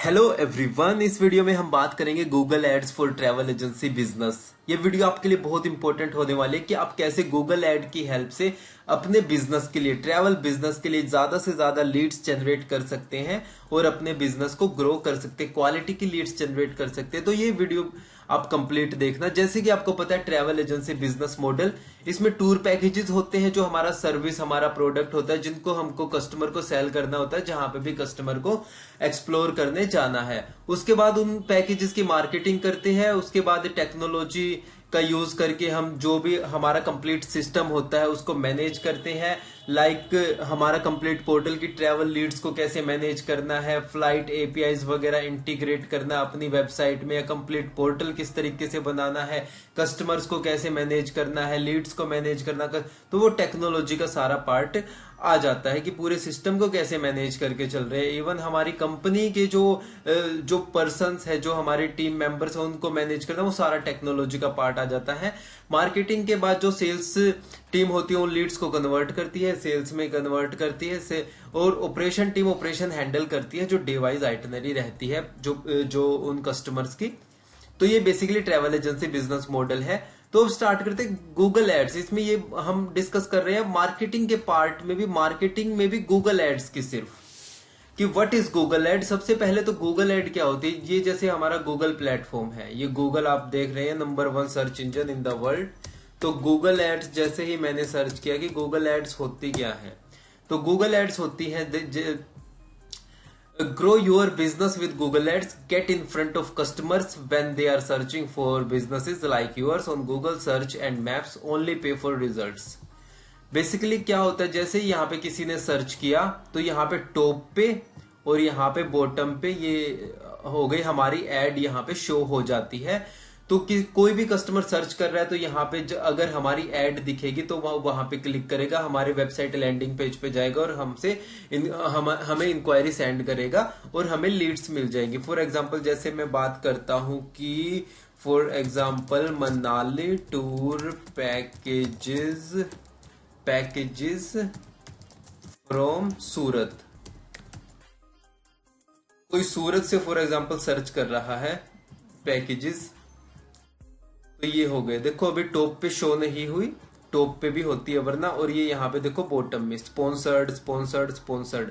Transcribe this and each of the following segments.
Hello everyone, इस video में हम बात करेंगे Google ads for travel agency business. ये वीडियो आपके लिए बहुत इंपॉर्टेंट होने वाली है कि आप कैसे गूगल एड की हेल्प से अपने बिजनेस के लिए, ट्रैवल बिजनेस के लिए ज्यादा से ज्यादा लीड्स जनरेट कर सकते हैं और अपने बिजनेस को ग्रो कर सकते हैं, क्वालिटी की लीड्स जनरेट कर सकते हैं। तो ये वीडियो आप कंप्लीट देखना। जैसे कि आपको पता है ट्रैवल एजेंसी बिजनेस मॉडल, इसमें टूर पैकेजेस होते हैं जो हमारा सर्विस, हमारा प्रोडक्ट होता है, जिनको हमको कस्टमर को सेल करना होता है, जहां पे भी कस्टमर को एक्सप्लोर करने जाना है। उसके बाद उन पैकेजेस की मार्केटिंग करते हैं। उसके बाद टेक्नोलॉजी का यूज करके हम जो भी हमारा कंप्लीट सिस्टम होता है उसको मैनेज करते हैं। लाइक हमारा कंप्लीट पोर्टल की ट्रैवल लीड्स को कैसे मैनेज करना है, फ्लाइट एपीआईज वगैरह इंटीग्रेट करना अपनी वेबसाइट में, या कंप्लीट पोर्टल किस तरीके से बनाना है, कस्टमर्स को कैसे मैनेज करना है, लीड्स को मैनेज करना तो वो टेक्नोलॉजी का सारा पार्ट आ जाता है कि पूरे सिस्टम को कैसे मैनेज करके चल रहे हैं। इवन हमारी कंपनी के जो पर्सन्स है, जो हमारे टीम मेंबर्स है, उनको मैनेज करना, वो सारा टेक्नोलॉजी का पार्ट आ जाता है। मार्केटिंग के बाद जो सेल्स टीम होती है वो लीड्स को कन्वर्ट करती है, सेल्स में कन्वर्ट करती है, और ऑपरेशन टीम ऑपरेशन हैंडल करती है, जो डिवाइस आइटनरी रहती है जो उन कस्टमर्स की। तो ये basically travel agency business model है। तो अब स्टार्ट करते हैं गूगल एड्स। इसमें ये हम डिस्कस कर रहे हैं मार्केटिंग के पार्ट में भी, मार्केटिंग में भी गूगल एड्स की सिर्फ कि व्हाट इज गूगल एड। सबसे पहले तो गूगल एड क्या होती है। ये जैसे हमारा गूगल प्लेटफॉर्म है, ये गूगल आप देख रहे हैं number 1 search engine in the world. तो गूगल एड्स जैसे ही मैंने सर्च किया कि गूगल एड्स होती क्या है, तो गूगल एड्स होती है grow your business with Google Ads. Get in front of customers when they are searching for businesses like yours on Google search and maps. Only pay for results. Basically क्या होता है, जैसे यहाँ पे किसी ने सर्च किया तो यहाँ पे टॉप पे और यहाँ पे बॉटम पे ये हो गई हमारी एड, यहाँ पे शो हो जाती है। तो कोई भी कस्टमर सर्च कर रहा है तो यहाँ पे अगर हमारी एड दिखेगी तो वहां पे क्लिक करेगा, हमारे वेबसाइट लैंडिंग पेज पे जाएगा और हमें इंक्वायरी सेंड करेगा और हमें लीड्स मिल जाएंगी। फॉर एग्जांपल जैसे मैं बात करता हूं कि for example Manali tour packages from Surat. कोई सूरत से फॉर एग्जांपल सर्च कर रहा है पैकेजेस, तो ये हो गए। देखो अभी टॉप पे शो नहीं हुई, टॉप पे भी होती है वरना, और ये यहाँ पे देखो बॉटम में स्पॉन्सर्ड।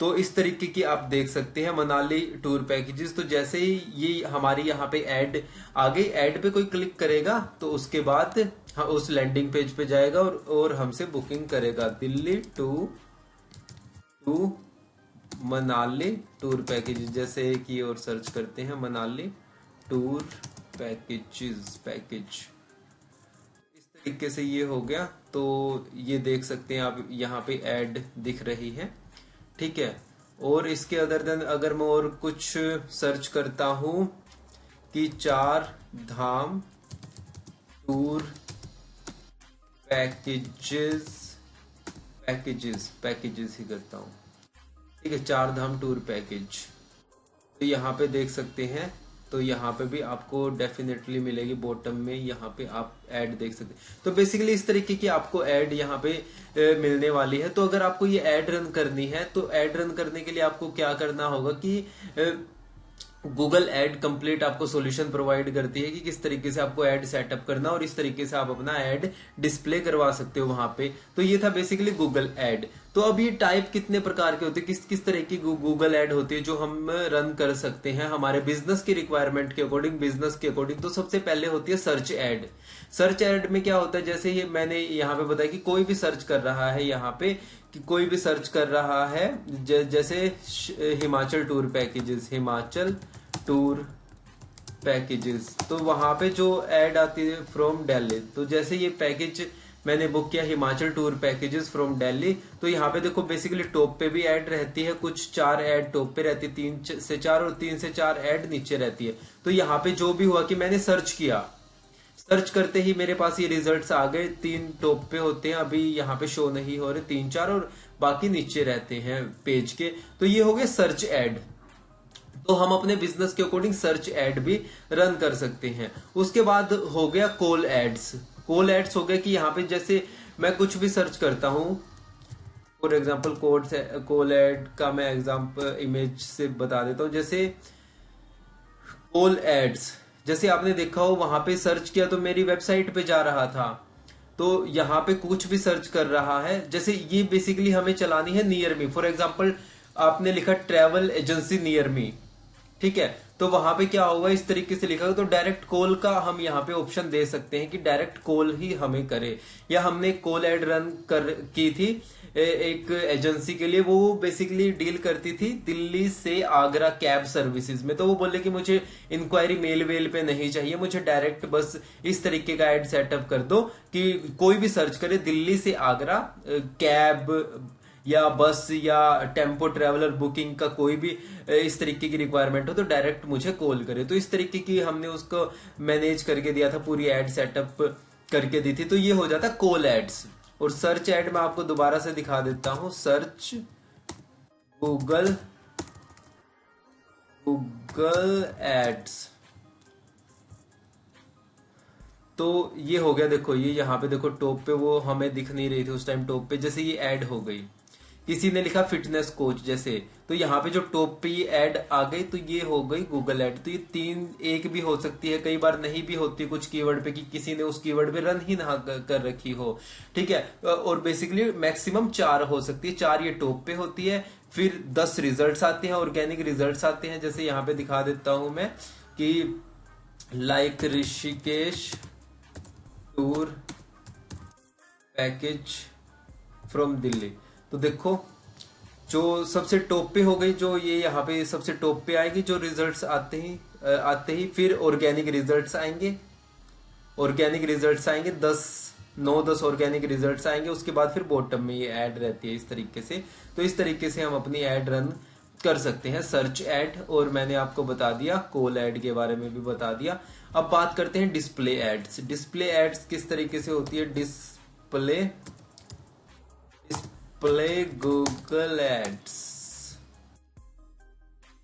तो इस तरीके की आप देख सकते हैं मनाली टूर पैकेजेस। तो जैसे ही ये हमारी यहाँ पे ऐड आ गई, ऐड पे कोई क्लिक करेगा तो उसके बाद उस लैंडिंग पेज पे जाएगा और हमसे बुकिंग करेगा। Delhi to Manali tour packages, जैसे कि और सर्च करते हैं मनाली टूर पैकेज। इस तरीके से ये हो गया। तो ये देख सकते हैं आप, यहाँ पे ऐड दिख रही है, ठीक है। और इसके अदर देन अगर मैं और कुछ सर्च करता हूं कि 4 धाम टूर पैकेजेस ही करता हूं, ठीक है, 4 धाम टूर पैकेज। तो यहाँ पे देख सकते हैं, तो यहाँ पे भी आपको डेफिनेटली मिलेगी बॉटम में, यहाँ पे आप ऐड देख सकते हैं। तो बेसिकली इस तरीके की आपको ऐड यहाँ पे मिलने वाली है। तो अगर आपको ये ऐड रन करनी है तो ऐड रन करने के लिए आपको क्या करना होगा कि गूगल एड कंप्लीट आपको सॉल्यूशन प्रोवाइड करती है कि किस तरीके से आपको ऐड सेटअप करना और इस तरीके से आप अपना ऐड डिस्प्ले करवा सकते हो वहां पे। तो ये था बेसिकली गूगल एड। तो अब ये टाइप कितने प्रकार के होते हैं, किस किस तरह की गूगल एड होती है जो हम रन कर सकते हैं हमारे बिजनेस की रिक्वायरमेंट के अकॉर्डिंग, बिजनेस के अकॉर्डिंग। तो सबसे पहले होती है सर्च एड। सर्च एड में क्या होता है, जैसे ये मैंने यहाँ पे बताया कि कोई भी सर्च कर रहा है, यहाँ पे कि कोई भी सर्च कर रहा है जैसे हिमाचल टूर पैकेजेस, तो वहां पे जो एड आती है फ्रॉम दिल्ली। तो जैसे ये पैकेज मैंने बुक किया Himachal tour packages from Delhi, तो यहाँ पे देखो बेसिकली टॉप पे भी ऐड रहती है, कुछ 4 ऐड टॉप पे रहती है, 3 से 4 और 3 से 4 ऐड नीचे रहती है। तो यहाँ पे जो भी हुआ कि मैंने सर्च किया, सर्च करते ही मेरे पास ये रिजल्ट्स आ गए। 3 टॉप पे होते हैं, अभी यहाँ पे शो नहीं हो रहे, 3 4 और बाकी नीचे रहते हैं पेज के। तो ये हो गए सर्च एड। तो हम अपने बिजनेस के अकॉर्डिंग सर्च एड भी रन कर सकते हैं। उसके बाद हो गया कॉल एड्स। कॉल एड्स हो गया कि यहाँ पे जैसे मैं कुछ भी सर्च करता हूं, फॉर एग्जाम्पल कॉल एड का मैं एग्जाम्पल इमेज से बता देता हूँ। जैसे कॉल एड्स, जैसे आपने देखा हो वहां पे सर्च किया तो मेरी वेबसाइट पे जा रहा था, तो यहाँ पे कुछ भी सर्च कर रहा है। जैसे ये बेसिकली हमें चलानी है नियर मी। फॉर एग्जाम्पल आपने लिखा ट्रैवल एजेंसी नियर मी, ठीक है, तो वहां पे क्या होगा, इस तरीके से लिखा होगा, तो डायरेक्ट कॉल का हम यहाँ पे ऑप्शन दे सकते हैं कि डायरेक्ट कॉल ही हमें करे। या हमने कॉल एड रन की थी एक एजेंसी के लिए, वो बेसिकली डील करती थी दिल्ली से आगरा कैब सर्विसेज में। तो वो बोले कि मुझे इंक्वायरी मेल वेल पे नहीं चाहिए, मुझे डायरेक्ट बस इस तरीके का एड सेटअप कर दो कि कोई भी सर्च करे दिल्ली से आगरा कैब या बस या टेम्पो ट्रेवलर बुकिंग का कोई भी इस तरीके की रिक्वायरमेंट हो तो डायरेक्ट मुझे कॉल करे। तो इस तरीके की हमने उसको मैनेज करके दिया था, पूरी एड सेटअप करके दी थी। तो ये हो जाता कॉल एड्स। और सर्च एड मैं आपको दोबारा से दिखा देता हूं। सर्च गूगल एड्स, तो ये हो गया। देखो ये यहाँ पे देखो टॉप पे वो हमें दिख नहीं रही थी उस टाइम टॉप पे, जैसे ये ऐड हो गई। किसी ने लिखा फिटनेस कोच जैसे, तो यहाँ पे जो टॉप पे ये ऐड आ गई, तो ये हो गई गूगल ऐड। तो ये तीन एक भी हो सकती है, कई बार नहीं भी होती कुछ कीवर्ड पे, कि किसी ने उस कीवर्ड पे रन ही ना कर रखी हो, ठीक है। और बेसिकली मैक्सिमम 4 हो सकती है, 4 ये टॉप पे होती है। फिर 10 रिजल्ट्स आते हैं, ऑर्गेनिक रिजल्ट्स आते हैं। जैसे यहाँ पे दिखा देता हूं मैं कि like Rishikesh tour package from Delhi. तो देखो जो सबसे टॉप पे हो गई, जो ये यहाँ पे सबसे टॉप पे आएगी, जो रिजल्ट्स आते ही फिर ऑर्गेनिक रिजल्ट्स आएंगे। ऑर्गेनिक रिजल्ट्स आएंगे 9-10 ऑर्गेनिक रिजल्ट्स आएंगे। उसके बाद फिर बॉटम में ये ऐड रहती है इस तरीके से। तो इस तरीके से हम अपनी ऐड रन कर सकते हैं, सर्च ऐड। और मैंने आपको बता दिया कॉल ऐड के बारे में भी बता दिया। अब बात करते हैं डिस्प्ले एड्स। डिस्प्ले एड्स किस तरीके से होती है? Display Google ads.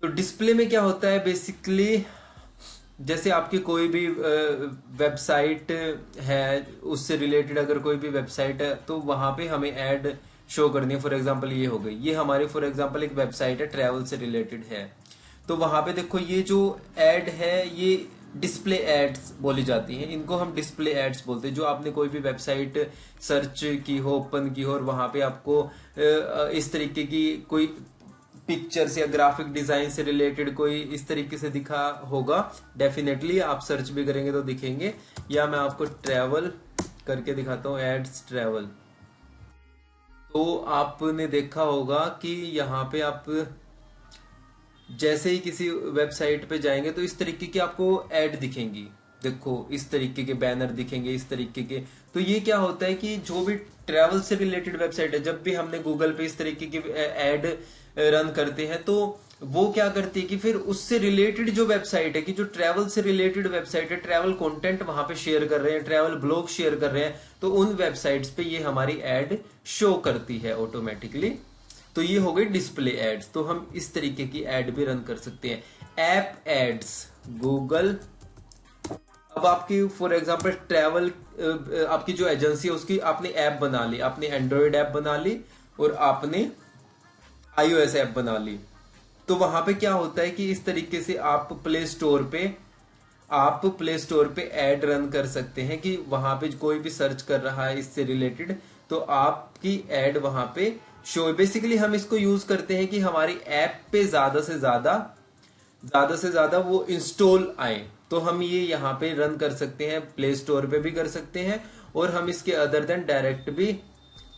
तो डिस्प्ले में क्या होता है बेसिकली, जैसे आपकी कोई भी वेबसाइट है, उससे रिलेटेड अगर कोई भी वेबसाइट है तो वहां पे हमें ऐड शो करनी है। फॉर एग्जांपल ये हो गई, ये हमारी फॉर एग्जांपल एक वेबसाइट है, ट्रैवल से रिलेटेड है। तो वहां पे देखो ये जो ऐड है ये डिस्प्ले एड्स बोली जाती हैं, इनको हम डिस्प्ले एड्स बोलते हैं। जो आपने कोई भी वेबसाइट सर्च की हो, ओपन की हो, और वहां पे आपको इस तरीके की कोई पिक्चर्स या ग्राफिक डिजाइन से रिलेटेड कोई इस तरीके से दिखा होगा, डेफिनेटली आप सर्च भी करेंगे तो दिखेंगे। या मैं आपको ट्रैवल करके दिखाता हूँ, एड्स ट्रैवल। तो आपने देखा होगा कि यहाँ पे आप जैसे ही किसी वेबसाइट पे जाएंगे तो इस तरीके की आपको ऐड दिखेंगी। देखो इस तरीके के बैनर दिखेंगे, इस तरीके के। तो ये क्या होता है कि जो भी ट्रैवल से रिलेटेड वेबसाइट है, जब भी हमने गूगल पे इस तरीके की ऐड रन करते हैं तो वो क्या करती है कि फिर उससे रिलेटेड जो वेबसाइट है, कि जो ट्रैवल से रिलेटेड वेबसाइट है, ट्रैवल कंटेंट वहां पे शेयर कर रहे हैं, ट्रैवल ब्लॉग शेयर कर रहे हैं, तो उन वेबसाइट्स पे ये हमारी ऐड शो करती है ऑटोमेटिकली। तो ये हो गई डिस्प्ले एड्स। तो हम इस तरीके की ऐड भी रन कर सकते हैं। App ads, Google. अब आपकी फॉर एग्जांपल ट्रैवल, आपकी जो एजेंसी है उसकी आपने ऐप बना ली, आपने एंड्रॉयड ऐप बना ली और आपने iOS ऐप बना ली। तो वहां पे क्या होता है कि इस तरीके से आप प्ले स्टोर पे ऐड रन कर सकते हैं, कि वहां पे कोई भी सर्च कर रहा है इससे रिलेटेड तो आपकी ऐड वहां पे शो। बेसिकली हम इसको यूज करते हैं कि हमारी ऐप पे ज्यादा से ज्यादा वो इंस्टॉल आए। तो हम ये यहाँ पे रन कर सकते हैं, प्ले स्टोर पे भी कर सकते हैं, और हम इसके अदर देन डायरेक्ट भी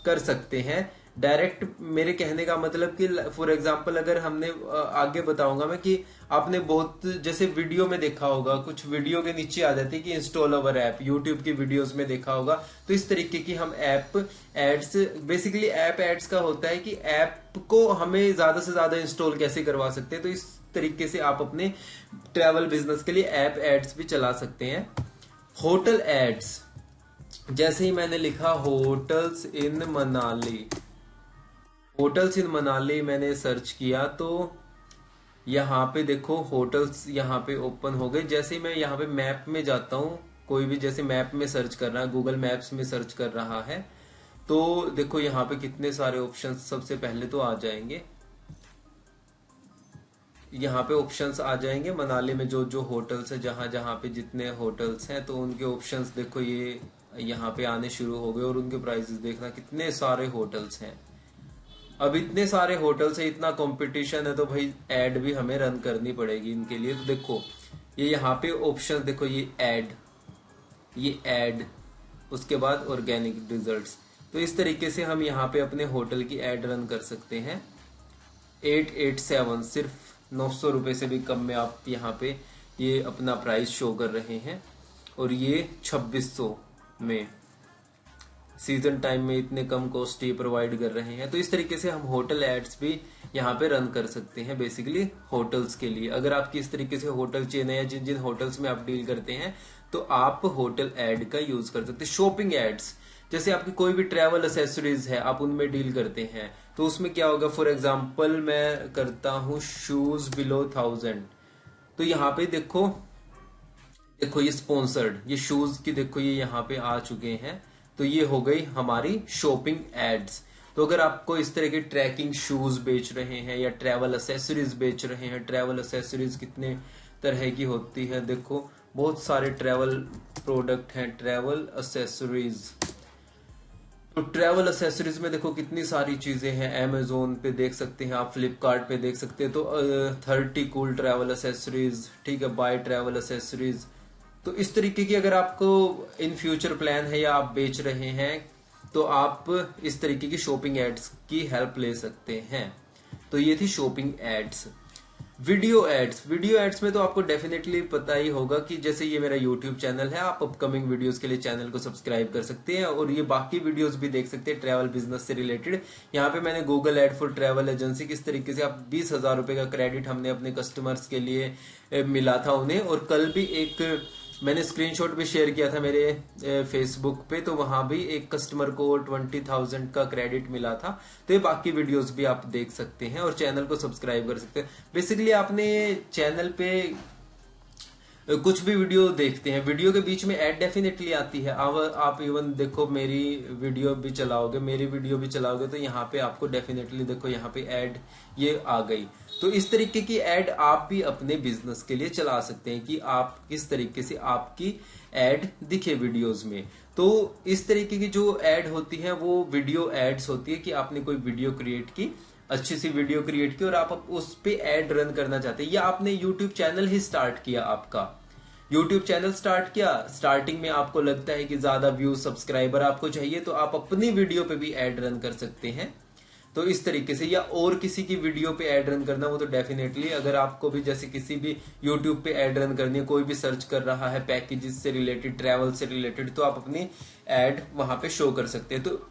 कर सकते हैं। डायरेक्ट मेरे कहने का मतलब कि फॉर एग्जांपल अगर हमने आगे बताऊंगा मैं कि आपने बहुत जैसे वीडियो में देखा होगा, कुछ वीडियो के नीचे आ जाती है कि इंस्टॉल अवर ऐप, यूट्यूब की वीडियोस में देखा होगा। तो इस तरीके की हम app ads, basically app ads का होता है कि ऐप को हमें ज्यादा से ज्यादा इंस्टॉल कैसे करवा सकते हैं। तो इस तरीके से आप अपने ट्रैवल बिजनेस के लिए ऐप एड्स भी चला सकते हैं। होटल एड्स, जैसे ही मैंने लिखा होटल्स इन मनाली मैंने सर्च किया तो यहाँ पे देखो होटल्स यहाँ पे ओपन हो गए। जैसे ही मैं यहाँ पे मैप में जाता हूँ, कोई भी जैसे मैप में सर्च कर रहा है, गूगल मैप्स में सर्च कर रहा है, तो देखो यहाँ पे कितने सारे ऑप्शंस सबसे पहले तो आ जाएंगे। यहाँ पे ऑप्शंस आ जाएंगे मनाली में जो जो होटल्स है, जहां जहां पे जितने होटल्स हैं तो उनके ऑप्शंस देखो ये यहाँ पे आने शुरू हो गए और उनके प्राइसेस देखना कितने सारे होटल्स हैं। अब इतने सारे होटल्स है, इतना कंपटीशन है, तो भाई एड भी हमें रन करनी पड़ेगी इनके लिए। तो देखो ये यहाँ पे ऑप्शन देखो, ये एड, उसके बाद ऑर्गेनिक रिजल्ट्स। तो इस तरीके से हम यहाँ पे अपने होटल की एड रन कर सकते हैं। 887 सिर्फ 900 रुपए से भी कम में आप यहाँ पे ये अपना प्राइस शो कर रहे हैं, और ये 2600 में सीजन टाइम में इतने कम कॉस्ट ये प्रोवाइड कर रहे हैं। तो इस तरीके से हम होटल एड्स भी यहाँ पे रन कर सकते हैं बेसिकली होटल्स के लिए। अगर आपकी इस तरीके से होटल चेन है या जिन जिन होटल्स में आप डील करते हैं तो आप होटल एड का यूज कर सकते हैं। शॉपिंग एड्स, जैसे आपकी कोई भी ट्रैवल एसेसरीज है आप उनमें डील करते हैं, तो उसमें क्या होगा, फॉर एग्जाम्पल मैं करता हूं शूज बिलो 1000, तो यहाँ पे देखो ये स्पॉन्सर्ड, ये शूज की देखो ये यहाँ पे आ चुके हैं। तो ये हो गई हमारी शॉपिंग एड्स। तो अगर आपको इस तरह के ट्रैकिंग शूज बेच रहे हैं या ट्रैवल एसेसरीज बेच रहे हैं, ट्रैवल एसेसरीज कितने तरह की होती है, देखो बहुत सारे ट्रैवल प्रोडक्ट हैं, ट्रैवल एसेसरीज। तो ट्रैवल एसेसरीज में देखो कितनी सारी चीजें हैं, अमेजोन पे देख सकते हैं आप, फ्लिपकार्ट पे देख सकते हैं। तो 30 कूल ट्रैवल एसेसरीज, ठीक है, बाय ट्रैवल एसेसरीज। तो इस तरीके की अगर आपको इन फ्यूचर प्लान है या आप बेच रहे हैं तो आप इस तरीके की शॉपिंग एड्स की हेल्प ले सकते हैं। तो ये थी शॉपिंग एड्स। वीडियो एड्स में तो आपको डेफिनेटली पता ही होगा कि जैसे ये मेरा यूट्यूब चैनल है, आप अपकमिंग वीडियोस के लिए चैनल को सब्सक्राइब कर सकते हैं और ये बाकी वीडियोस भी देख सकते हैं ट्रैवल बिजनेस से रिलेटेड। यहाँ पे मैंने Google ad for travel agency, किस तरीके से आप 20,000 रुपए का क्रेडिट हमने अपने कस्टमर्स के लिए मिला था उन्हें, और कल भी एक मैंने स्क्रीनशॉट भी शेयर किया था मेरे फेसबुक पे, तो वहां भी एक कस्टमर को 20,000 का क्रेडिट मिला था। तो ये बाकी वीडियोस भी आप देख सकते हैं और चैनल को सब्सक्राइब कर सकते हैं। बेसिकली आपने चैनल पे कुछ भी वीडियो देखते हैं, वीडियो के बीच में ऐड डेफिनेटली आती है। आप इवन देखो मेरी वीडियो भी चलाओगे तो यहाँ पे आपको डेफिनेटली देखो यहाँ पे ऐड ये आ गई। तो इस तरीके की ऐड आप भी अपने बिजनेस के लिए चला सकते हैं कि आप किस तरीके से आपकी ऐड दिखे वीडियोस में। तो इस तरीके की जो ऐड होती है वो वीडियो एड्स होती है कि आपने कोई वीडियो क्रिएट की, अच्छी सी वीडियो क्रिएट की और आप उस पे ऐड रन करना चाहते हैं, या आपने यूट्यूब चैनल ही स्टार्ट किया, आपका यूट्यूब चैनल स्टार्ट किया, स्टार्टिंग में आपको लगता है कि ज्यादा व्यूज सब्सक्राइबर आपको चाहिए, तो आप अपनी वीडियो पे भी ऐड रन कर सकते हैं। तो इस तरीके से, या और किसी की वीडियो पे ऐड रन करना, वो तो डेफिनेटली अगर आपको भी जैसे किसी भी यूट्यूब पे ऐड रन करनी है, कोई भी सर्च कर रहा है पैकेजेस से रिलेटेड, ट्रैवल से रिलेटेड, तो आप अपनी ऐड वहां पे शो कर सकते हैं। तो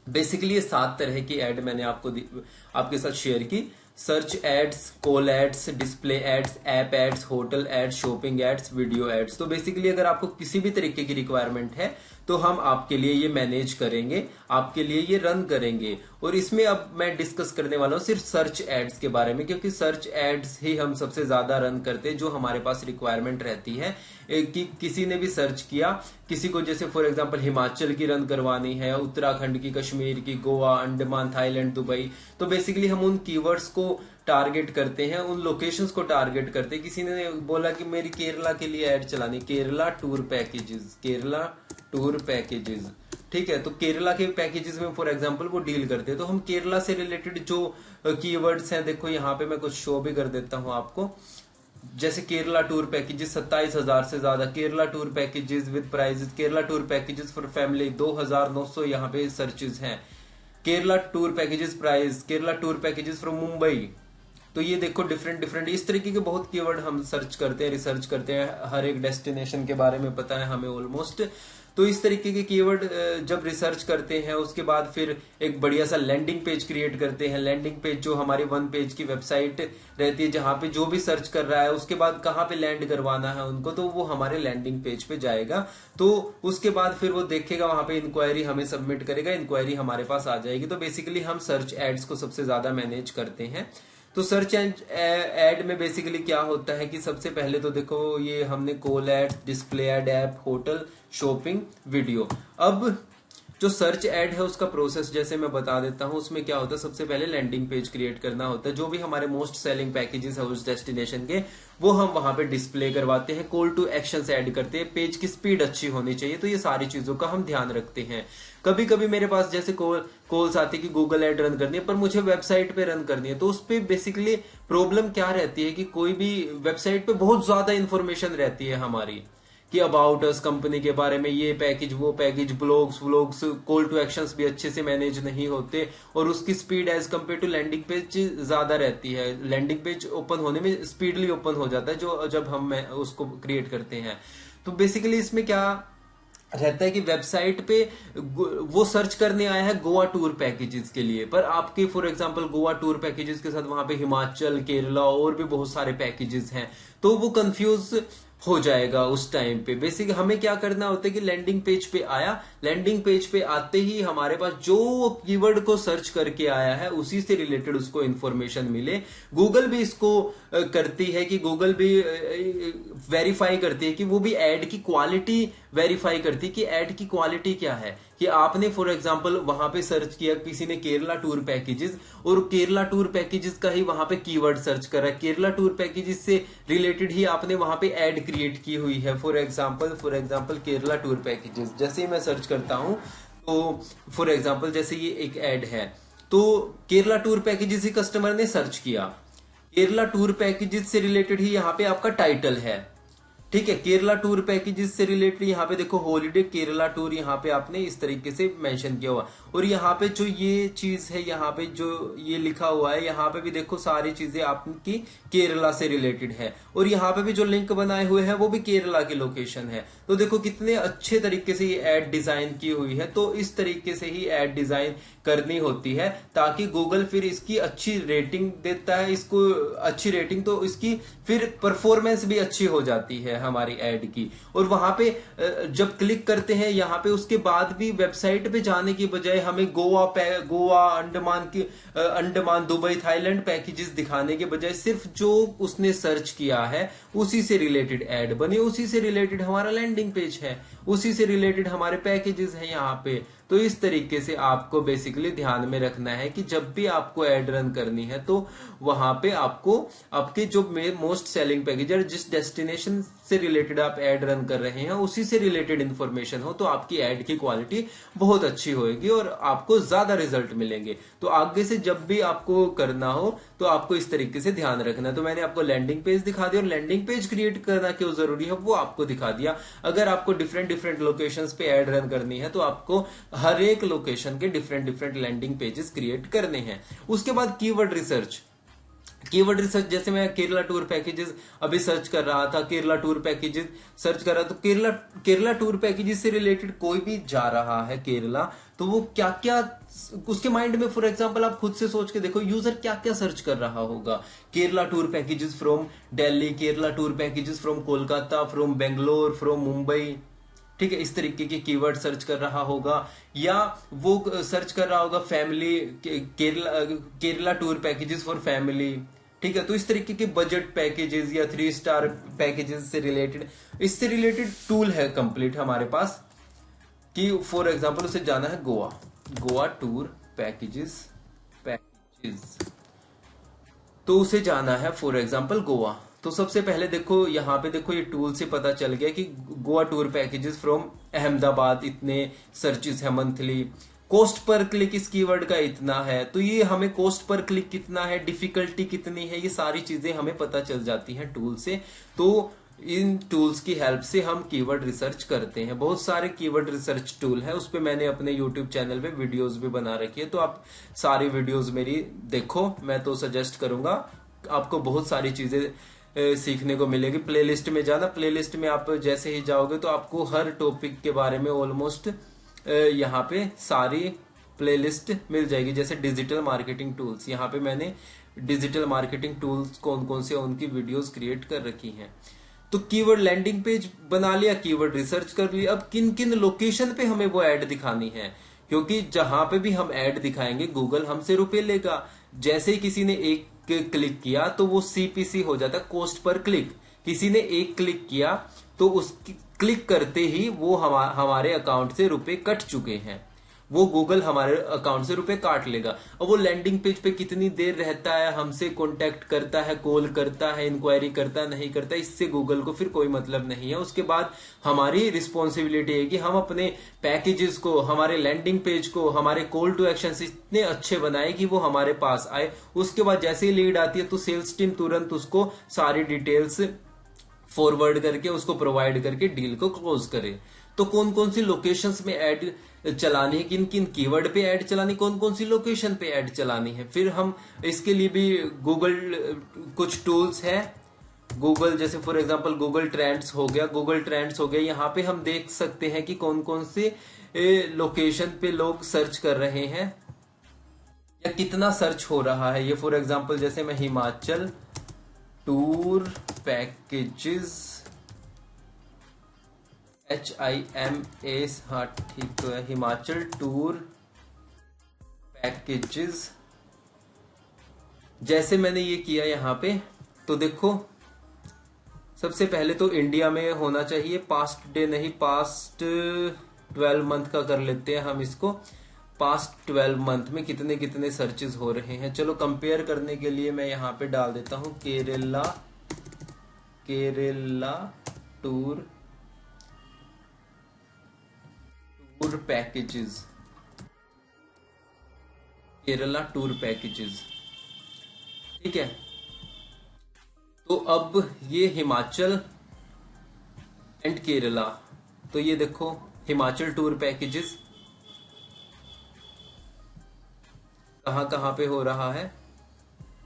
बेसिकली ये 7 तरह की ऐड मैंने आपके साथ शेयर की। Search ads, call ads, display ads, app ads, hotel ads, shopping ads, video ads. तो बेसिकली अगर आपको किसी भी तरीके की रिक्वायरमेंट है तो हम आपके लिए ये मैनेज करेंगे, आपके लिए ये रन करेंगे। और इसमें अब मैं डिस्कस करने वाला हूं सिर्फ सर्च एड्स के बारे में, क्योंकि सर्च एड्स ही हम सबसे ज्यादा रन करते हैं, जो हमारे पास रिक्वायरमेंट रहती है कि किसी ने भी सर्च किया, किसी को जैसे फॉर एग्जांपल हिमाचल की रन करवानी है, उत्तराखंड की, कश्मीर की, गोवा, अंडमान, थाईलैंड, दुबई, तो बेसिकली हम उन कीवर्ड्स को टारगेट करते हैं, उन लोकेशंस को टारगेट करते हैं। किसी ने बोला कि मेरी केरला के लिए ऐड चलानी, केरला टूर पैकेजेस, ठीक है, तो केरला के पैकेजेस में फॉर एग्जांपल वो डील करते हैं। तो हम केरला से रिलेटेड जो कीवर्ड्स हैं, देखो यहाँ पे मैं कुछ शो भी कर देता हूं आपको, जैसे केरला टूर पैकेजेस 27,000 से ज्यादा, Kerala tour packages with prices, Kerala tour packages for family 2,900 यहाँ पे सर्चेज हैं, Kerala tour packages price, Kerala tour packages from Mumbai. तो ये देखो डिफरेंट इस तरीके के बहुत कीवर्ड हम सर्च करते हैं, रिसर्च करते हैं, हर एक डेस्टिनेशन के बारे में पता है हमें ऑलमोस्ट। तो इस तरीके के कीवर्ड जब रिसर्च करते हैं उसके बाद फिर एक बढ़िया सा लैंडिंग पेज क्रिएट करते हैं। लैंडिंग पेज जो हमारी 1 पेज की वेबसाइट रहती है, जहां पे जो भी सर्च कर रहा है उसके बाद कहाँ पे लैंड करवाना है उनको, तो वो हमारे लैंडिंग पेज पे जाएगा। तो उसके बाद फिर वो देखेगा, वहां पे इंक्वायरी हमें सबमिट करेगा, इंक्वायरी हमारे पास आ जाएगी। तो बेसिकली हम सर्च एड्स को सबसे ज्यादा मैनेज करते हैं। तो सर्च एड में बेसिकली क्या होता है कि सबसे पहले तो देखो ये हमने call ad, display ad, app, hotel, shopping, video. अब जो सर्च ऐड है उसका प्रोसेस जैसे मैं बता देता हूं। उसमें क्या होता है, सबसे पहले लैंडिंग पेज क्रिएट करना होता है। जो भी हमारे मोस्ट सेलिंग पैकेजेस है उस डेस्टिनेशन के, वो हम वहां पे डिस्प्ले करवाते हैं। कॉल टू एक्शंस ऐड करते हैं। पेज की स्पीड अच्छी होनी चाहिए, तो ये सारी चीजों का हम ध्यान रखते हैं। कभी कभी मेरे पास जैसे कॉल्स आती है कि गूगल ऐड रन करनी है, पर मुझे वेबसाइट पे रन करनी है, तो उस पे बेसिकली प्रॉब्लम क्या रहती है कि कोई भी वेबसाइट पे बहुत ज्यादा इंफॉर्मेशन रहती है हमारी, कि अबाउट अस कंपनी के बारे में, ये पैकेज वो package, blogs vlogs, call to actions भी अच्छे से मैनेज नहीं होते, और उसकी speed as compare to landing page ज्यादा रहती है। लैंडिंग पेज ओपन होने में स्पीडली ओपन हो जाता है जो जब हम उसको क्रिएट करते हैं। तो बेसिकली इसमें क्या रहता है कि वेबसाइट पे वो सर्च करने आया है गोवा टूर पैकेजेस के लिए, पर आपके for example Goa tour packages के साथ वहां पे हिमाचल, केरला और भी बहुत सारे पैकेजेस हैं, तो वो कंफ्यूज हो जाएगा उस टाइम पे। बेसिक हमें क्या करना होता है कि लैंडिंग पेज पे आया, लैंडिंग पेज पे आते ही हमारे पास जो कीवर्ड को सर्च करके आया है उसी से रिलेटेड उसको इंफॉर्मेशन मिले। गूगल भी इसको करती है कि गूगल भी वेरीफाई करती है कि वो भी एड की क्वालिटी वेरीफाई करती है कि एड की क्वालिटी क्या है। कि आपने फॉर एग्जांपल वहां पे सर्च किया, किसी ने केरला टूर पैकेजेस, और केरला टूर पैकेजेस का ही वहां पे कीवर्ड सर्च करा, केरला टूर पैकेजेस से रिलेटेड ही आपने वहां पे एड क्रिएट की हुई है। For example Kerala tour packages जैसे ही मैं सर्च करता हूं, तो फॉर एग्जांपल जैसे ये एक एड है, तो केरला टूर पैकेजेस ही कस्टमर ने सर्च किया, केरला टूर पैकेजेस से रिलेटेड ही यहाँ पे आपका टाइटल है। ठीक है, केरला टूर पैकेजेस से रिलेटेड यहाँ पे देखो हॉलीडे केरला टूर, यहाँ पे आपने इस तरीके से मेंशन किया हुआ, और यहाँ पे जो ये चीज है, यहाँ पे जो ये लिखा हुआ है, यहाँ पे भी देखो सारी चीजें आपकी केरला से रिलेटेड है, और यहाँ पे भी जो लिंक बनाए हुए हैं वो भी केरला की लोकेशन है। तो देखो कितने अच्छे तरीके से ये एड डिजाइन की हुई है। तो इस तरीके से ही एड डिजाइन करनी होती है ताकि गूगल फिर इसकी अच्छी रेटिंग देता है, इसको अच्छी रेटिंग, तो इसकी फिर परफॉर्मेंस भी अच्छी हो जाती है हमारी एड की। और वहां पे जब क्लिक करते हैं यहाँ पे, उसके बाद भी वेबसाइट पे जाने की बजाय हमें Goa Andaman Dubai Thailand packages दिखाने के बजाय सिर्फ जो उसने सर्च किया है उसी से रिलेटेड एड बनी, उसी से रिलेटेड हमारा लैंडिंग पेज है, उसी से रिलेटेड हमारे पैकेजेस हैं यहाँ पे। तो इस तरीके से आपको बेसिकली ध्यान में रखना है कि जब भी आपको एड रन करनी है तो वहां पे आपको आपके जो मोस्ट सेलिंग पैकेज है, जिस डेस्टिनेशन से रिलेटेड आप एड रन कर रहे हैं उसी से रिलेटेड इंफॉर्मेशन हो, तो आपकी एड की क्वालिटी बहुत अच्छी होगी और आपको ज्यादा रिजल्ट मिलेंगे। तो आगे से जब भी आपको करना हो तो आपको इस तरीके से ध्यान रखना है। तो मैंने आपको लैंडिंग पेज दिखा दिया, और लैंडिंग पेज क्रिएट करना क्यों जरूरी है वो आपको दिखा दिया। अगर आपको डिफरेंट लोकेशंस पे एड रन करनी है तो आपको हर एक लोकेशन के डिफरेंट लैंडिंग पेजेस क्रिएट करने हैं। उसके बाद कीवर्ड रिसर्च, जैसे मैं केरला टूर पैकेजेस अभी सर्च कर रहा था, केरला टूर पैकेजेस सर्च कर रहा, तो केरला टूर पैकेजेस से रिलेटेड कोई भी जा रहा है केरला, तो वो क्या क्या उसके माइंड में, फॉर एग्जांपल आप खुद से सोच के देखो यूजर क्या क्या सर्च कर रहा होगा। Kerala tour packages from Delhi, Kerala tour packages from Kolkata, from Bangalore, from Mumbai, ठीक है, इस तरीके के कीवर्ड सर्च कर रहा होगा। या वो सर्च कर रहा होगा family, Kerala tour packages for family, ठीक है। तो इस तरीके के बजट पैकेजेस या 3 स्टार पैकेजेस से रिलेटेड, इससे रिलेटेड टूल है कंप्लीट हमारे पास कि फॉर एग्जांपल उसे जाना है गोवा टूर पैकेजेस, तो उसे जाना है फॉर एग्जांपल गोवा। तो सबसे पहले देखो यहाँ पे देखो ये टूल से पता चल गया कि Goa tour packages from Ahmedabad, इतने सर्चेस है मंथली, कॉस्ट पर क्लिक इस कीवर्ड का इतना है, तो ये हमें कॉस्ट पर क्लिक कितना है, डिफिकल्टी कितनी है, ये सारी चीजें हमें पता चल जाती हैं टूल से। तो इन टूल्स की हेल्प से हम कीवर्ड रिसर्च करते हैं। बहुत सारे कीवर्ड रिसर्च टूल है, उस पे मैंने अपने यूट्यूब चैनल पे वीडियोस भी बना रखी है, तो आप सारी वीडियोस मेरी देखो। मैं तो सजेस्ट करूंगा, आपको बहुत सारी चीजें सीखने को मिलेगी। प्लेलिस्ट में जाना, प्लेलिस्ट में आप जैसे ही जाओगे तो आपको हर टॉपिक के बारे में ऑलमोस्ट यहाँ पे सारी प्लेलिस्ट मिल जाएगी। जैसे डिजिटल मार्केटिंग टूल्स, यहाँ पे मैंने डिजिटल मार्केटिंग टूल्स कौन कौन से उनकी वीडियोस क्रिएट कर रखी हैं। तो कीवर्ड लैंडिंग पेज बना लिया, कीवर्ड रिसर्च कर लिया, अब किन किन लोकेशन पे हमें वो ऐड दिखानी है, क्योंकि जहां पे भी हम ऐड दिखाएंगे गूगल हमसे रुपए लेगा। जैसे ही किसी ने एक क्लिक किया तो वो सीपीसी हो जाता है, कॉस्ट पर क्लिक। किसी ने एक क्लिक किया तो उस क्लिक करते ही वो हमारे अकाउंट से रुपए कट चुके हैं। वो गूगल हमारे अकाउंट से रुपए काट लेगा। और वो लैंडिंग पेज पे कितनी देर रहता है, हमसे कांटेक्ट करता है, कॉल करता है, इंक्वायरी करता है, नहीं करता, इससे गूगल को फिर कोई मतलब नहीं है। उसके बाद हमारी रिस्पॉन्सिबिलिटी है कि हम अपने पैकेजेस को, हमारे लैंडिंग पेज को, हमारे कॉल टू एक्शन इतने अच्छे बनाए कि वो हमारे पास आए। उसके बाद जैसे ही लीड आती है तो सेल्स टीम तुरंत उसको सारी डिटेल्स फॉरवर्ड करके, उसको प्रोवाइड करके डील को क्लोज करे। तो कौन कौन सी लोकेशंस में ऐड चलानी है, किन किन कीवर्ड पे ऐड चलानी, कौन कौन सी लोकेशन पे ऐड चलानी है, फिर हम इसके लिए भी गूगल कुछ टूल्स है। गूगल जैसे फॉर एग्जांपल गूगल ट्रेंड्स हो गया, गूगल ट्रेंड्स हो गया, यहाँ पे हम देख सकते हैं कि कौन कौन से लोकेशन पे लोग सर्च कर रहे हैं या कितना सर्च हो रहा है। ये फॉर एग्जांपल जैसे मैं हिमाचल टूर पैकेजेस, HIMAS, हाँ ठीक तो है, हिमाचल टूर पैकेजेस, जैसे मैंने ये किया यहाँ पे, तो देखो सबसे पहले तो इंडिया में होना चाहिए, पास्ट डे नहीं, पास्ट 12 मंथ का कर लेते हैं हम इसको। पास्ट 12 मंथ में कितने कितने सर्चेज हो रहे हैं, चलो कंपेयर करने के लिए मैं यहाँ पे डाल देता हूँ Kerala, Kerala tour packages, Kerala tour packages, ठीक है। तो अब ये हिमाचल एंड केरला, तो ये देखो हिमाचल टूर पैकेजेस कहां कहां पे हो रहा है।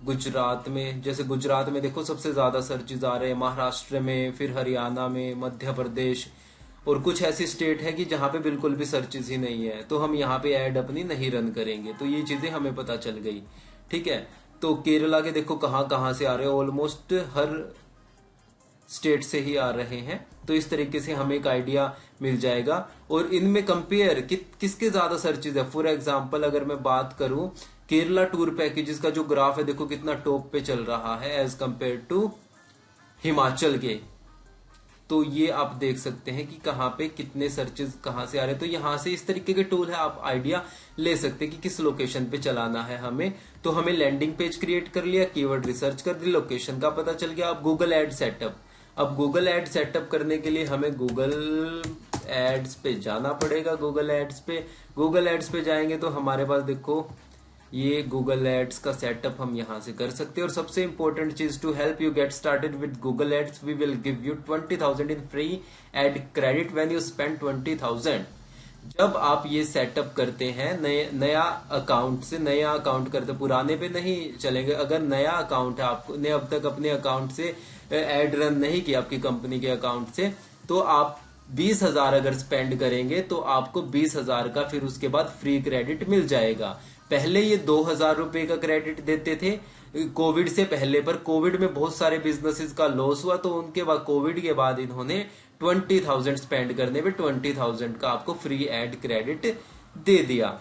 गुजरात में, जैसे गुजरात में देखो सबसे ज्यादा सर्चेज आ रहे हैं, महाराष्ट्र में, फिर हरियाणा में, मध्य प्रदेश, और कुछ ऐसी स्टेट है कि जहां पे बिल्कुल भी सर्चेज ही नहीं है, तो हम यहाँ पे ऐड अपनी नहीं रन करेंगे। तो ये चीजें हमें पता चल गई, ठीक है। तो केरला के देखो कहां कहां से आ रहे हैं, ऑलमोस्ट हर स्टेट से ही आ रहे हैं। तो इस तरीके से हमें एक आइडिया मिल जाएगा। और इनमें कंपेयर किसके ज्यादा सर्चेज है। फॉर एग्जांपल अगर मैं बात करूं केरला टूर पैकेजेस का जो ग्राफ है, देखो कितना टॉप पे चल रहा है एज कंपेयर टू हिमाचल के। तो ये आप देख सकते हैं कि कहाँ पे कितने सर्चेज कहाँ से आ रहे हैं। तो यहाँ से इस तरीके के टूल है, आप आइडिया ले सकते हैं कि किस लोकेशन पे चलाना है हमें। तो हमें लैंडिंग पेज क्रिएट कर लिया, कीवर्ड रिसर्च कर दी, लोकेशन का पता चल गया। अब गूगल एड सेटअप, अब गूगल एड सेटअप करने के लिए हमें गूगल एड्स पे जाना पड़ेगा। गूगल एड्स पे जाएंगे तो हमारे पास देखो ये गूगल एड्स का सेटअप हम यहां से कर सकते हैं। और सबसे इंपॉर्टेंट चीज, to help you get started with Google ads we will give you 20,000 in free ad credit when you spend 20,000। जब आप ये सेटअप करते हैं नया अकाउंट से, नया अकाउंट करते, पुराने पे नहीं चलेंगे। अगर नया अकाउंट है, आपने अब तक अपने अकाउंट से एड रन नहीं किया आपकी कंपनी के अकाउंट से, तो आप 20,000 अगर स्पेंड करेंगे तो आपको 20,000 का फिर उसके बाद फ्री क्रेडिट मिल जाएगा। पहले ये 2,000 रुपए का क्रेडिट देते थे कोविड से पहले, पर कोविड में बहुत सारे बिजनेसेस का लॉस हुआ, तो उनके बाद कोविड के बाद इन्होंने 20,000 स्पेंड करने पे 20,000 का आपको फ्री एड क्रेडिट दे दिया।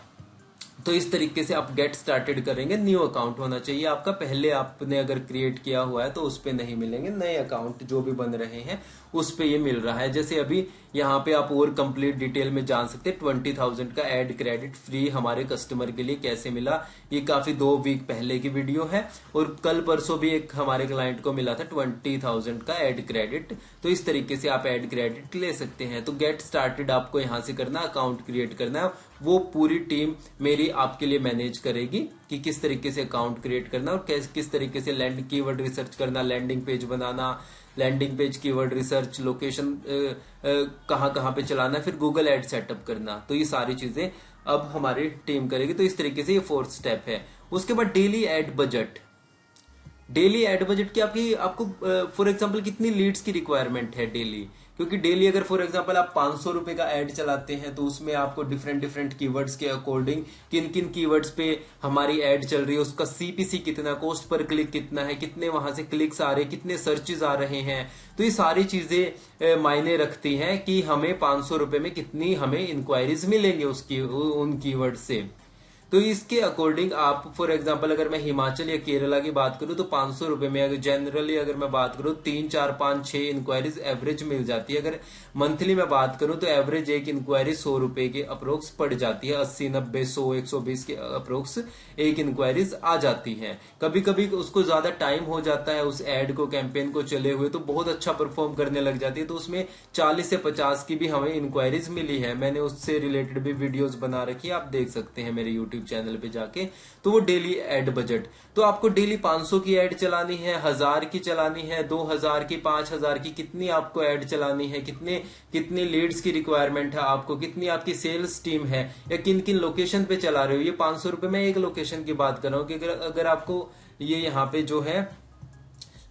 तो इस तरीके से आप गेट स्टार्टेड करेंगे। न्यू अकाउंट होना चाहिए आपका, पहले आपने अगर क्रिएट किया हुआ है तो उस पे नहीं मिलेंगे। नए अकाउंट जो भी बन रहे हैं उस पे ये मिल रहा है। जैसे अभी यहाँ पे आप और कंप्लीट डिटेल में जान सकते हैं 20,000 का एड क्रेडिट फ्री हमारे कस्टमर के लिए कैसे मिला। ये काफी 2 वीक पहले की वीडियो है, और कल परसों भी एक हमारे क्लाइंट को मिला था 20,000 का एड क्रेडिट। तो इस तरीके से आप एड क्रेडिट ले सकते हैं। तो गेट स्टार्टेड आपको यहाँ से करना, अकाउंट क्रिएट करना है, वो पूरी टीम मेरी आपके लिए मैनेज करेगी कि किस तरीके से अकाउंट क्रिएट करना और किस तरीके से लैंड कीवर्ड रिसर्च करना, लैंडिंग पेज बनाना, landing page keyword research, location कहाँ कहाँ पे चलाना, फिर गूगल एड सेटअप करना। तो ये सारी चीजें अब हमारी टीम करेगी। तो इस तरीके से ये 4th स्टेप है। उसके बाद daily ad budget. Daily ad budget की आपको फॉर एग्जांपल कितनी लीड्स की रिक्वायरमेंट है डेली, क्योंकि डेली अगर फॉर एग्जांपल आप 500 रुपए का एड चलाते हैं तो उसमें आपको डिफरेंट कीवर्ड्स के अकॉर्डिंग किन किन कीवर्ड्स पे हमारी एड चल रही है, उसका सीपीसी कितना, कॉस्ट पर क्लिक कितना है, कितने वहां से क्लिक्स आ रहे हैं, कितने सर्चेज आ रहे हैं। तो ये सारी चीजें मायने रखती हैं कि हमें 500 रुपए में कितनी हमें इंक्वायरीज मिलेंगे उन कीवर्ड से। तो इसके अकॉर्डिंग आप फॉर एग्जांपल अगर मैं हिमाचल या केरला की बात करूं तो 500 रुपए में अगर जनरली अगर मैं बात करूं 3 4 5 6 इंक्वायरीज एवरेज मिल जाती है। अगर मंथली में बात करूं तो एवरेज एक इंक्वायरी 100 रुपए के अप्रोक्स पड़ जाती है। 80 90 100 120 के अप्रोक्स एक इंक्वायरीज आ जाती है। कभी कभी उसको ज्यादा टाइम हो जाता है उस एड को कैंपेन को चले हुए तो बहुत अच्छा परफॉर्म करने लग जाती है, तो उसमें 40 से 50 की भी हमें इंक्वायरीज मिली है। मैंने उससे रिलेटेड भी वीडियोस बना रखी है, आप देख सकते हैं मेरे यूट्यूब चैनल पे जाके। तो वो डेली एड बजट, तो आपको डेली 500 की एड चलानी है, 1000 की चलानी है, 2000 की, 5000 की, कितनी आपको एड चलानी है, कितनी लीड्स की रिक्वायरमेंट है आपको, कितनी आपकी सेल्स टीम है, या किन किन लोकेशन पे चला रहे हो। ये 500 रुपए में एक लोकेशन की बात कर रहा हूं कि अगर आपको ये यहाँ पे जो है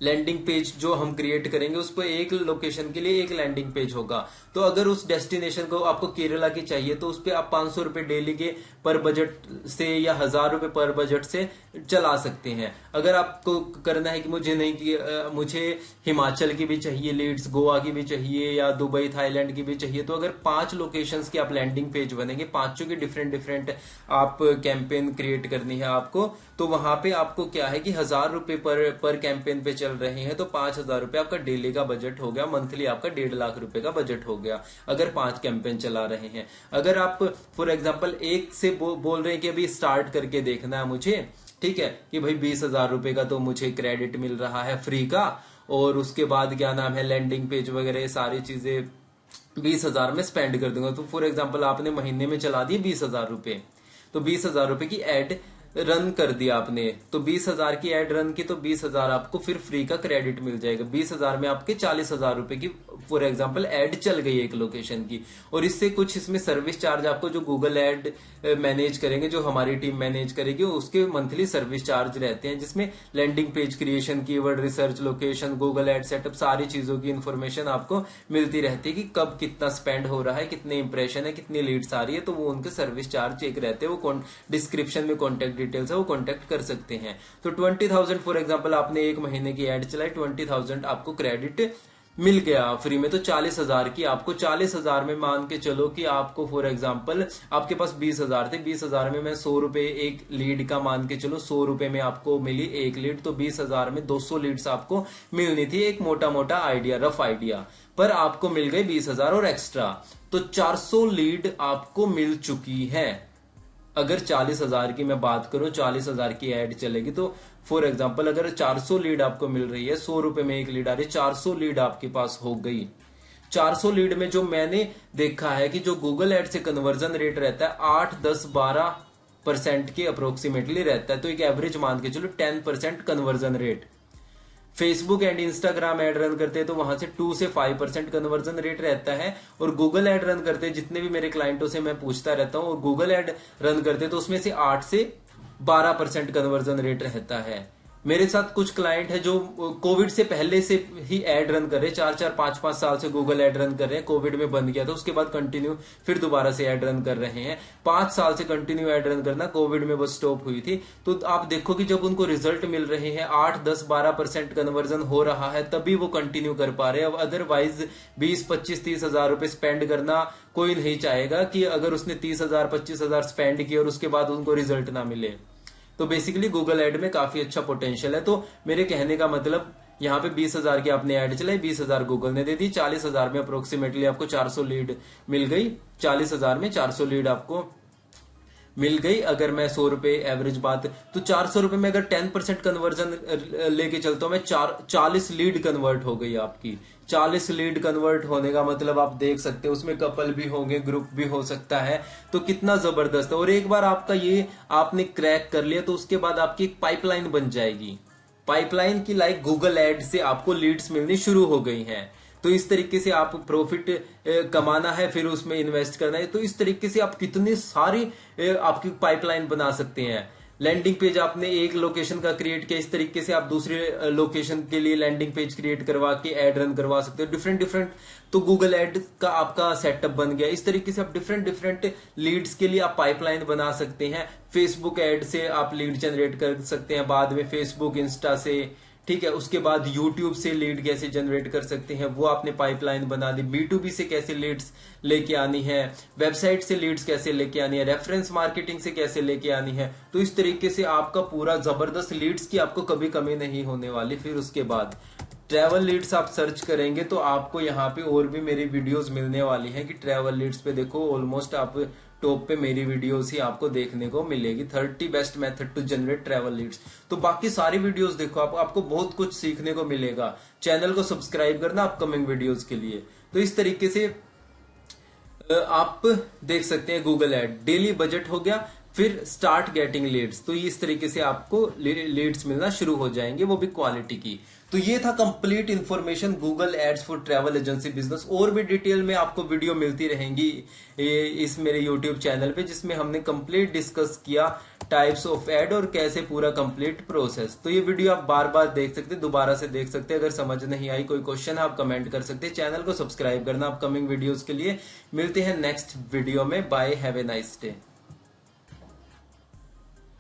लैंडिंग पेज जो हम क्रिएट करेंगे उस पर एक लोकेशन के लिए एक लैंडिंग पेज होगा। तो अगर उस डेस्टिनेशन को आपको केरला की चाहिए तो उस पर आप 500 रुपए डेली के पर बजट से या 1000 रुपए पर बजट से चला सकते हैं। अगर आपको करना है कि मुझे नहीं कि मुझे हिमाचल की भी चाहिए लीड्स, गोवा की भी चाहिए या दुबई थाईलैंड की भी चाहिए, तो अगर 5 लोकेशंस की आप लैंडिंग पेज बनेंगे, पांचों की डिफरेंट डिफरेंट आप कैंपेन क्रिएट करनी है आपको, तो वहां पे आपको क्या है कि 1000 रुपए पर कैंपेन पे चल रहे हैं तो 5000 रुपए आपका डेली का बजट हो गया, मंथली आपका 1.5 लाख रुपए का बजट हो गया अगर 5 कैंपेन चला रहे हैं। अगर आप फॉर एग्जांपल एक से बोल रहे हैं कि अभी स्टार्ट करके देखना है मुझे, ठीक है, कि भाई 20,000 रुपए का तो मुझे क्रेडिट मिल रहा है फ्री का, और उसके बाद क्या नाम है लैंडिंग पेज वगैरह सारी चीजें 20,000 में स्पेंड कर दूंगा। तो फॉर एग्जाम्पल आपने महीने में चला दिए 20,000 रुपए, तो 20,000 रुपए की एड रन कर दिया आपने, तो 20,000 की एड रन की तो 20,000 आपको फिर फ्री का क्रेडिट मिल जाएगा। 20,000 में आपके 40,000 रुपए की फॉर एग्जांपल एड चल गई एक लोकेशन की, और इससे कुछ इसमें सर्विस चार्ज आपको जो गूगल एड मैनेज करेंगे, जो हमारी टीम मैनेज करेगी, उसके मंथली सर्विस चार्ज रहते हैं, जिसमें landing page creation, keyword research, location, Google ad setup, सारी चीजों की इंफॉर्मेशन आपको मिलती रहती है कि कब कितना स्पेंड हो रहा है, कितने इंप्रेशन है, कितनी लीड्स आ रही है, तो वो उनके सर्विस चार्ज एक रहते हैं। वो डिस्क्रिप्शन में कॉन्टेक्ट डिटेल्स है, वो कॉन्टेक्ट कर सकते हैं। तो 20,000 फॉर एग्जांपल आपने एक महीने की एड चलाई, 20,000 आपको क्रेडिट मिल गया फ्री में, तो 40,000 की आपको 40,000 में मान के चलो कि आपको फॉर एग्जांपल आपके पास 20,000 थे, 20,000 में मैं 100 रुपए एक लीड का मान के चलो 100 रुपए में आपको मिली एक लीड, तो 20,000 में 200 लीड्स आपको मिलनी थी। एक मोटा मोटा आइडिया, रफ आइडिया, पर आपको मिल गई 20,000 और एक्स्ट्रा, तो 400 लीड आपको मिल चुकी है। अगर 40,000 की मैं बात करूं, 40,000 की एड चलेगी तो फॉर एग्जांपल अगर 400 लीड आपको मिल रही है, 100 रुपए में एक लीड आ रही है, 400 लीड आपके पास हो गई। 400 लीड में जो मैंने देखा है कि जो गूगल एड से कन्वर्जन रेट रहता है 8 10 12% के अप्रोक्सीमेटली रहता है, तो एक एवरेज मान के चलो 10% conversion rate. Facebook and Instagram ad run करते हैं तो वहां से 2 से 5% कन्वर्जन रेट रहता है, और गूगल एड रन करते हैं, जितने भी मेरे क्लाइंटों से मैं पूछता रहता हूं, और गूगल एड रन करते हैं तो उसमें से 8 से 12% कन्वर्जन रेट रहता है। मेरे साथ कुछ क्लाइंट है जो कोविड से पहले से ही एड रन कर रहे हैं, 4 4 5 5 साल से गूगल एड रन कर रहे हैं। कोविड में बंद किया था, उसके बाद कंटिन्यू फिर दोबारा से एड रन कर रहे हैं। 5 साल से कंटिन्यू एड रन करना, कोविड में वो स्टॉप हुई थी। तो आप देखो कि जब उनको रिजल्ट मिल रहे हैं, 8 10 12% कन्वर्जन हो रहा है, तभी वो कंटिन्यू कर पा रहे हैं। अब अदरवाइज 20 25 30 हजार रुपए स्पेंड करना कोई नहीं चाहेगा कि अगर उसने 30,000 25,000 स्पेंड किए और उसके बाद उनको रिजल्ट ना मिले। तो बेसिकली गूगल एड में काफी अच्छा पोटेंशियल है। तो मेरे कहने का मतलब यहाँ पे 20,000 की आपने ऐड चलाई, 20,000 गूगल ने दे दी, 40,000 में अप्रोक्सीमेटली आपको 400 लीड मिल गई। 40,000 में 400 लीड आपको मिल गई। अगर मैं 100 रुपए एवरेज बात, तो 400 रुपए में अगर 10% कन्वर्जन लेके चलता हूं मैं, 40 लीड कन्वर्ट हो गई आपकी। 40 लीड कन्वर्ट होने का मतलब आप देख सकते हो, उसमें कपल भी होंगे, ग्रुप भी हो सकता है, तो कितना जबरदस्त है। और एक बार आपका ये आपने क्रैक कर लिया तो उसके बाद आपकी एक पाइपलाइन बन जाएगी। पाइपलाइन की लाइक गूगल एड से आपको लीड्स मिलनी शुरू हो गई हैं। तो इस तरीके से आप प्रॉफिट कमाना है, फिर उसमें इन्वेस्ट करना है, तो इस तरीके से आप कितनी सारी आपकी पाइपलाइन बना सकते हैं। लैंडिंग पेज आपने एक लोकेशन का क्रिएट किया, इस तरीके से आप दूसरे लोकेशन के लिए लैंडिंग पेज क्रिएट करवा के एड रन करवा सकते हो, डिफरेंट डिफरेंट। तो गूगल एड का आपका सेटअप बन गया। इस तरीके से आप डिफरेंट डिफरेंट लीड्स के लिए आप पाइपलाइन बना सकते हैं। फेसबुक एड से आप लीड जनरेट कर सकते हैं, बाद में फेसबुक इंस्टा से, ठीक है। उसके बाद यूट्यूब से लीड कैसे जनरेट कर सकते हैं, वो आपने पाइपलाइन बना दी। B2B से कैसे लीड्स लेके आनी है, वेबसाइट से लीड्स कैसे लेके आनी है, रेफरेंस मार्केटिंग से कैसे लेके आनी है। तो इस तरीके से आपका पूरा जबरदस्त लीड्स की आपको कभी कमी नहीं होने वाली। फिर उसके बाद ट्रैवल लीड्स आप सर्च करेंगे तो आपको यहाँ पे और भी मेरी वीडियोस मिलने वाली हैं कि ट्रैवल लीड्स पे देखो ऑलमोस्ट आप टॉप पे मेरी वीडियोस ही आपको देखने को मिलेगी, 30 best method to generate travel leads. तो बाकी सारी वीडियोस देखो, आपको बहुत कुछ सीखने को मिलेगा। चैनल को सब्सक्राइब करना अपकमिंग वीडियोस के लिए। तो इस तरीके से आप देख सकते हैं गूगल एड। डेली बजट हो गया, फिर स्टार्ट गेटिंग लीड्स। तो इस तरीके से आपको लीड्स मिलना शुरू हो जाएंगे, वो भी क्वालिटी की। तो ये था complete information Google ads for travel agency business. और भी डिटेल में आपको वीडियो मिलती रहेंगी इस मेरे यूट्यूब चैनल पे, जिसमें हमने कंप्लीट डिस्कस किया टाइप्स ऑफ एड और कैसे पूरा कंप्लीट प्रोसेस। तो ये वीडियो आप बार बार देख सकते, दोबारा से देख सकते। अगर समझ नहीं आई, कोई क्वेश्चन आप कमेंट कर सकते। चैनल को सब्सक्राइब करना अपकमिंग वीडियोस के लिए। मिलते हैं नेक्स्ट वीडियो में। Bye, have a nice day.